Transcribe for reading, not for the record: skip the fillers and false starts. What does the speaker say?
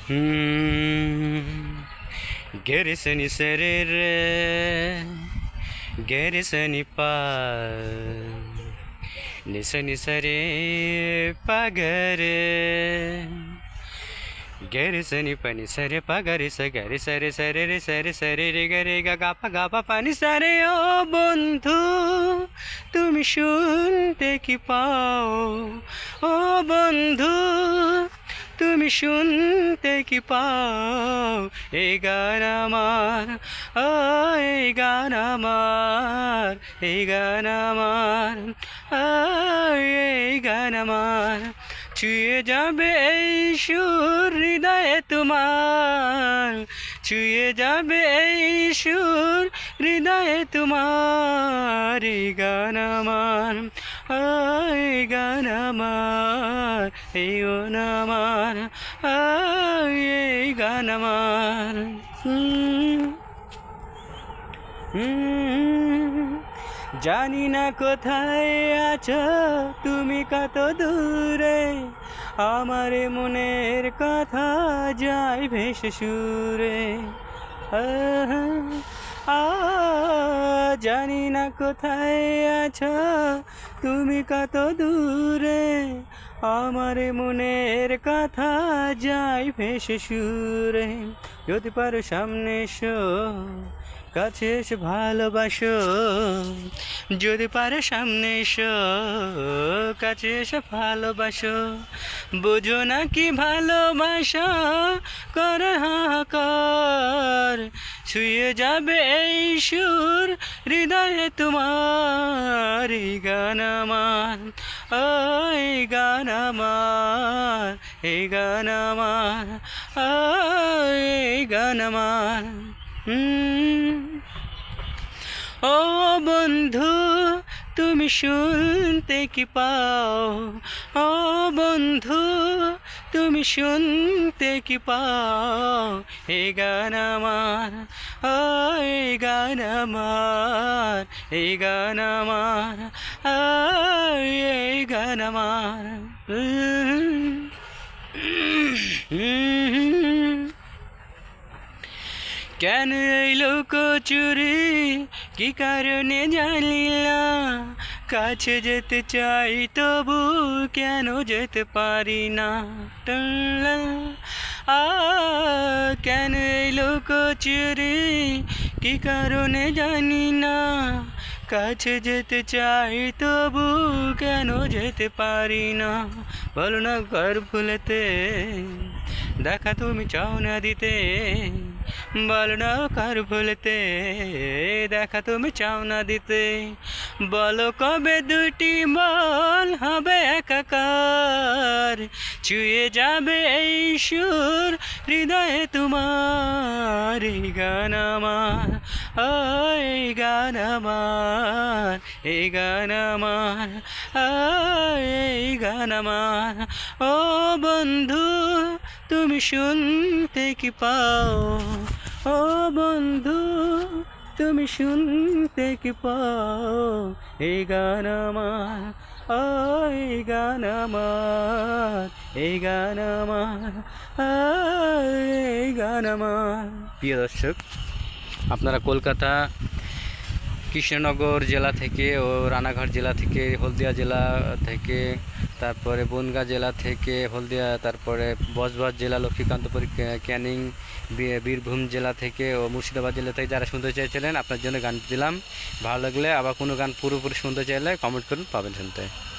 Geri seni serir, geri seni par, ni seni seri pagare. Geri seni pani sare pagare sa gari sare sare re sare sare re gare ga pa pani sare o বন্ধু তুমি শুনতে কি পাও ও বন্ধু তুমি শুনতে কি পাও এই গান আমার এই গান আমার এই গান আমার এই গান আমার ছুঁয়ে যাবে এই সুর হৃদয়ে তোমার ছুঁয়ে যাবে এই সুর হৃদয়ে তোমার এই গান আমার এই গান আমার এই গান আমার এই গান আমার জানি না কোথায় আছো তুমি কত দূরে আমার মনের কথা যায় ভেসে সুরে জানি না কোথায় আছো তুমি কত দূরে আমার মনের কথা যায় ভেসে সুরে যদি পারো সামনে এসো কাছে এসে ভালোবাসো যদি পারে সামনে এসো কাছে এসে ভালোবাসো বুঝো না কি ভালোবাসা করে হাহাকার ছুঁয়ে যাবে এই সুর হৃদয়ে তোমার এই গান আমার এই গান আমার এই গান আমার এই গান আমার ও বন্ধু তুমি শুনতে কি পাও ও বন্ধু তুমি শুনতে কি পাও এই গান আমার এই গান আমার এই গান আমার এই গান আমার কেন এই লুকোচুরি কি কারণে জানিলা কাছে যেতে চাই তবু কেন যেতে পারি না কেন এই লুকোচুরি কি কারণে জানি না কাছে যেতে চাই তবু কেন যেতে পারি না বলো না ঘর ভুলেতে দেখা তুমি চাও না দিতে বলো না কার ভুলতে দেখা তুমি চাও না দিতে বলো কবে দুটি বল হবে একাকার ছুঁয়ে যাবে এই সুর হৃদয়ে তোমার এই গান আমার এই গান আমার এই গান আমার এই গান আমার ও বন্ধু তুমি শুনতে কি পাও ও বন্ধু তুমি শুনতে কি পাও এই গান আমার এই গান আমার এই গান আমার এই গান আমার প্রিয় দর্শক আপনারা কলকাতা কৃষ্ণনগর জেলা থেকে ও রানাঘাট জেলা থেকে হলদিয়া জেলা থেকে তারপরে বনগাঁ জেলা থেকে হলদিয়া তারপরে বজবজ জেলা লক্ষ্মীকান্তপুর ক্যানিং বীরভূম জেলা থেকে ও মুর্শিদাবাদ জেলা থেকে যারা শুনতে চাইছিলেন আপনার জন্য গান দিলাম ভালো লাগলে আবার কোনো গান পুরোপুরি শুনতে চাইলে কমেন্ট করুন পাবেন শুনতে